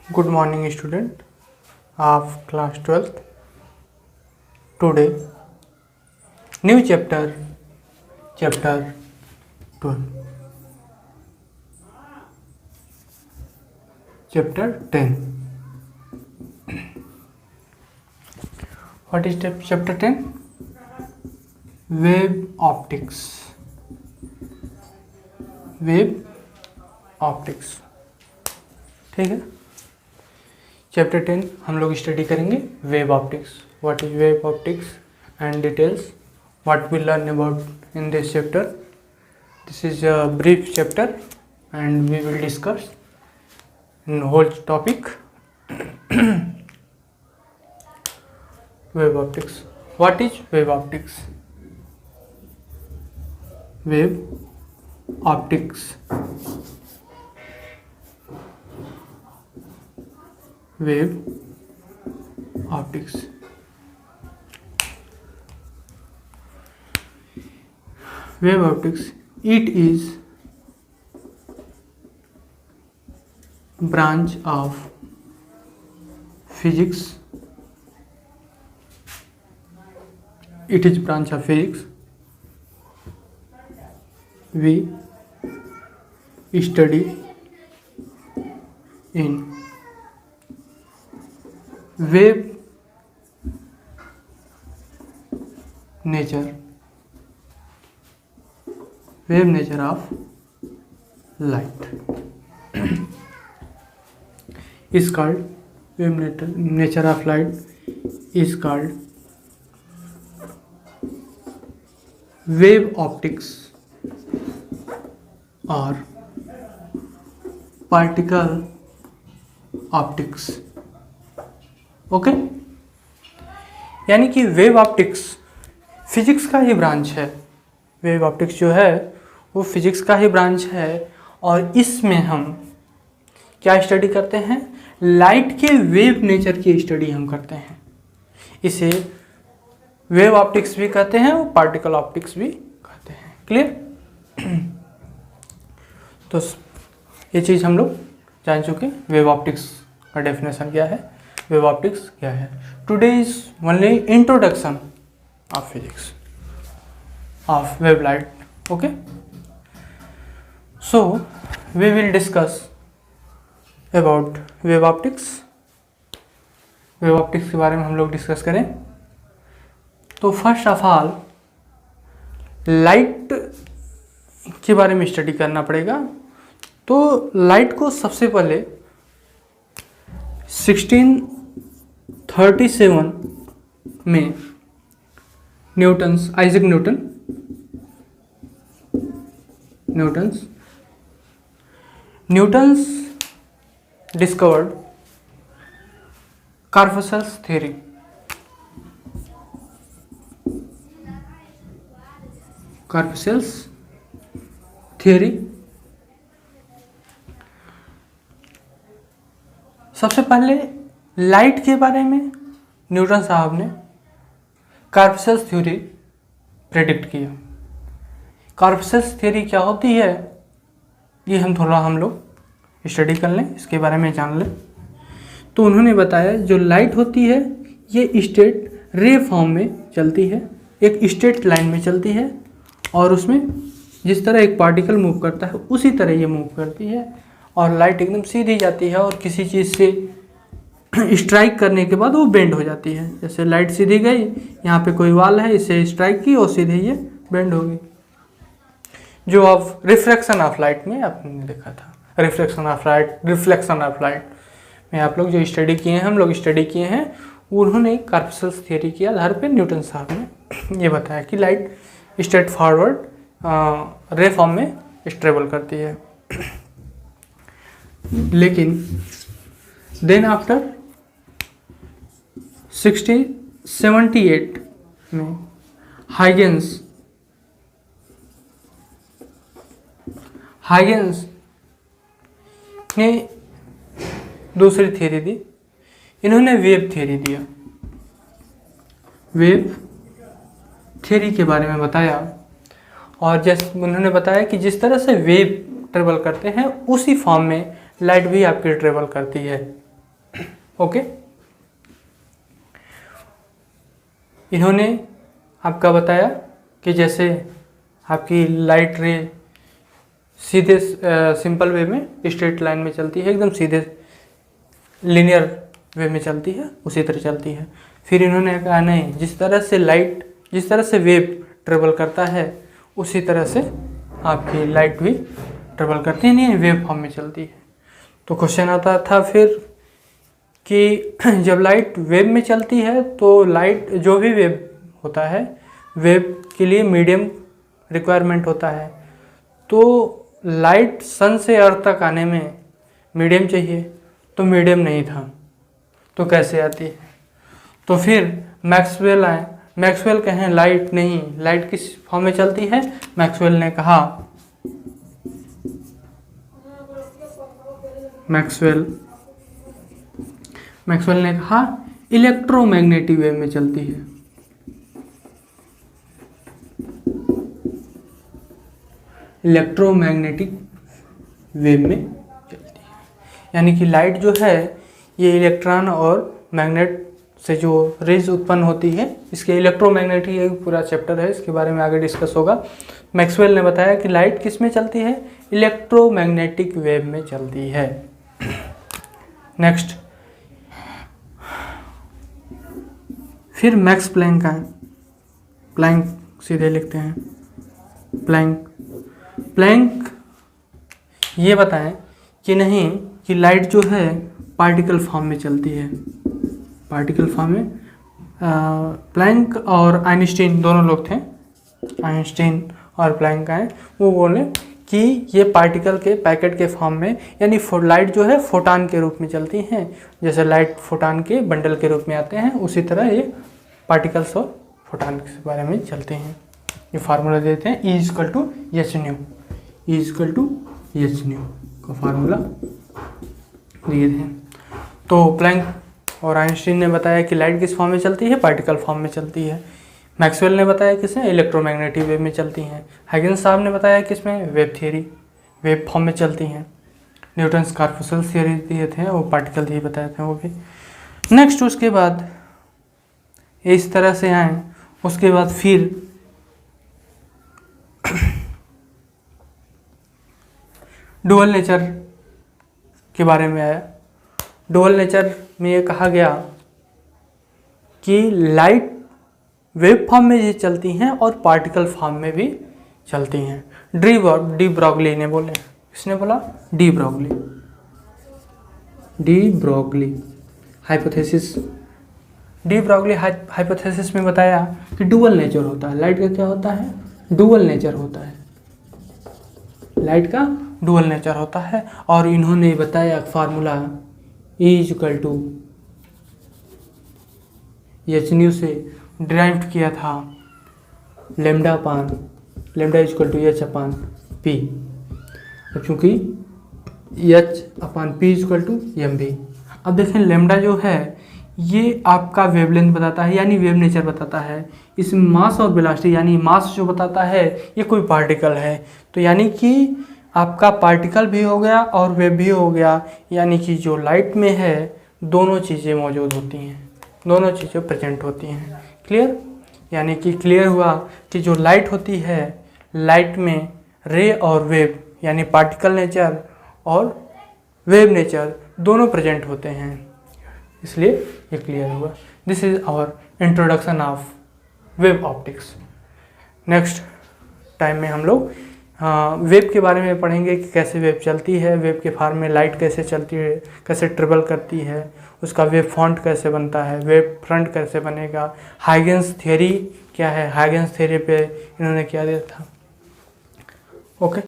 Good morning, student of class 12th. Today, new chapter 12, chapter 10. What is chapter 10? Wave optics. ठीक है। Chapter 10 हम लोग study करेंगे wave optics. What is wave optics and details. What we learn about in this chapter. This is a brief chapter and we will discuss in whole topic. Wave optics. What is wave optics. Wave optics. Wave optics. Wave optics. It is branch of physics. It is branch of physics. We study in wave nature of light is called wave nature of light is called wave optics or particle optics. Okay यानी कि wave optics physics का ही branch है. Wave optics जो है वो physics का ही branch है और इसमें हम क्या स्टडी करते हैं. लाइट के वेव नेचर की स्टडी हम करते हैं. इसे वेव ऑप्टिक्स भी कहते हैं और पार्टिकल ऑप्टिक्स भी कहते हैं. क्लियर. तो ये चीज़ हम लोग जान चुके. वेव ऑप्टिक्स का डेफिनेशन क्या है, वेव ऑप्टिक्स क्या है. Today is only introduction of physics of wave light. Okay, so we will discuss about wave optics. Wave optics के बारे में हम लोग डिस्कस करें. तो फर्स्ट ऑफ ऑल लाइट के बारे में स्टडी करना पड़ेगा. तो लाइट को सबसे पहले 1637 में आइजैक न्यूटन्स डिस्कवर्ड कॉर्पस्कल्स थ्योरी. सबसे पहले लाइट के बारे में न्यूटन साहब ने कॉर्पस्कल्स थ्योरी प्रेडिक्ट किया. कॉर्पस्कल्स थ्योरी क्या होती है ये हम लोग स्टडी कर लें, इसके बारे में जान लें. तो उन्होंने बताया जो लाइट होती है ये स्ट्रेट रे फॉर्म में चलती है, एक स्ट्रेट लाइन में चलती है और उसमें जिस तरह एक पार्टिकल मूव करता है उसी तरह ये मूव करती है. और लाइट एकदम सीधी जाती है और किसी चीज़ से स्ट्राइक करने के बाद वो बेंड हो जाती है. जैसे लाइट सीधी गई, यहाँ पे कोई वाल है, इसे स्ट्राइक की और सीधे ये बेंड होगी. जो आप रिफ्लेक्शन ऑफ लाइट में आपने देखा था. रिफ्लेक्शन ऑफ लाइट में आप लोग जो स्टडी किए हैं, हम लोग स्टडी किए हैं, उन्होंने कॉर्पस्कल्स थ्योरी के आधार पर न्यूटन साहब ने ये बताया कि लाइट स्ट्रेट फॉरवर्ड रे फॉर्म में ट्रेवल करती है. लेकिन देन आफ्टर 1678 में हाइगेंस ने दूसरी थ्योरी दी. इन्होंने वेव थ्योरी दिया. वेव थ्योरी के बारे में बताया और जैसे उन्होंने बताया कि जिस तरह से वेव ट्रेवल करते हैं उसी फॉर्म में लाइट भी आपकी ट्रेवल करती है. ओके, इन्होंने आपका बताया कि जैसे आपकी लाइट रे सीधे सिंपल वे में स्ट्रेट लाइन में चलती है, एकदम सीधे लीनियर वे में चलती है, उसी तरह चलती है। फिर इन्होंने कहा नहीं, जिस तरह से वेव ट्रेवल करता है उसी तरह से आपकी लाइट भी ट्रेवल करती है, नहीं वेव फॉर्म में चलती है। तो क्वेश्चन आता था फिर कि जब लाइट वेव में चलती है तो लाइट जो भी वेव होता है, वेव के लिए मीडियम रिक्वायरमेंट होता है। तो लाइट सन से अर्थ तक आने में मीडियम चाहिए, तो मीडियम नहीं था, तो कैसे आती है? तो फिर मैक्सवेल आए, मैक्सवेल कहें लाइट नहीं, लाइट किस फॉर्म में चलती है? मैक्सवेल ने कहा, मैक्सवेल ने कहा इलेक्ट्रोमैग्नेटिक वेव में चलती है। इलेक्ट्रोमैग्नेटिक वेव में चलती है, यानी कि लाइट जो है ये इलेक्ट्रॉन और मैग्नेट से जो रेज उत्पन्न होती है, इसके इलेक्ट्रोमैग्नेटिक एक पूरा चैप्टर है, इसके बारे में आगे डिस्कस होगा। मैक्सवेल ने बताया कि लाइट किस में चलती है? इलेक्ट्रोमैग्नेटिक वेव में चलती है। नेक्स्ट, फिर मैक्स प्लैंक आए। प्लैंक सीधे लिखते हैं, प्लैंक ये बताएं कि नहीं कि लाइट जो है पार्टिकल फॉर्म में चलती है, पार्टिकल फॉर्म में। प्लैंक और आइंस्टीन दोनों लोग थे, आइंस्टीन और प्लैंक आए, वो बोले कि ये पार्टिकल के पैकेट के फॉर्म में, यानी लाइट जो है फोटान के रूप में चलती हैं। जैसे लाइट फोटान के बंडल के रूप में आते हैं, उसी तरह ये पार्टिकल्स और फोटान के बारे में चलते हैं। ये फार्मूला देते हैं E equal to H nu का फार्मूला दिए थे। तो प्लैंक और आइंस्टीन ने बताया कि लाइट किस फॉर्म में चलती है? पार्टिकल फॉर्म में चलती है। मैक्सवेल ने बताया किसमें? इलेक्ट्रोमैग्नेटिक वेव में चलती हैं। हाइगेंस साहब ने बताया किसमें? वेव थियरी, वेव फॉर्म में चलती हैं। न्यूटन्स कॉर्पस्कल्स थियरी दिए थे, वो पार्टिकल ही बताए थे वो भी। नेक्स्ट, उसके बाद इस तरह से आए, उसके बाद फिर डुअल नेचर के बारे में आया। डुअल नेचर में ये कहा गया कि लाइट वेव फॉर्म में भी चलती हैं और पार्टिकल फॉर्म में भी चलती हैं। डी ब्रॉगली ने बोले, किसने बोला? De Broglie hypothesis. De Broglie hypothesis में बताया कि डुअल नेचर होता है। लाइट का क्या होता है? डुअल नेचर होता है, लाइट का डुअल नेचर होता है। और इन्होंने बताया formula E equal to H nu से डिराइव किया था, lambda equal to H upon P, चूँकि H upon P equal to M B. अब देखें, लेमडा जो है ये आपका वेवलेंथ बताता है, यानी वेव नेचर बताता है। इसमें मास और वेलोसिटी, यानी मास जो बताता है ये कोई पार्टिकल है, तो यानी कि आपका पार्टिकल भी हो गया और वेव भी हो गया, यानी कि जो लाइट में है दोनों चीज़ें मौजूद होती हैं, दोनों चीज़ें प्रेजेंट होती हैं। क्लियर? यानी कि क्लियर हुआ कि जो लाइट होती है, लाइट में रे और वेव, यानी पार्टिकल नेचर और वेव नेचर दोनों प्रेजेंट होते हैं, इसलिए ये क्लियर हुआ। This is our introduction of wave optics. Next time में हम लोग वेव के बारे में पढ़ेंगे कि कैसे वेव चलती है, वेव के फॉर्म में लाइट कैसे चलती है, कैसे ट्रेवल करती है, उसका वेव फॉन्ट कैसे बनता है, वेव फ्रंट कैसे बनेगा, हाइगेंस थ्योरी क्या है, हाइगेंस थ्योरी पे इन्होंने क्या दिया था। ओके।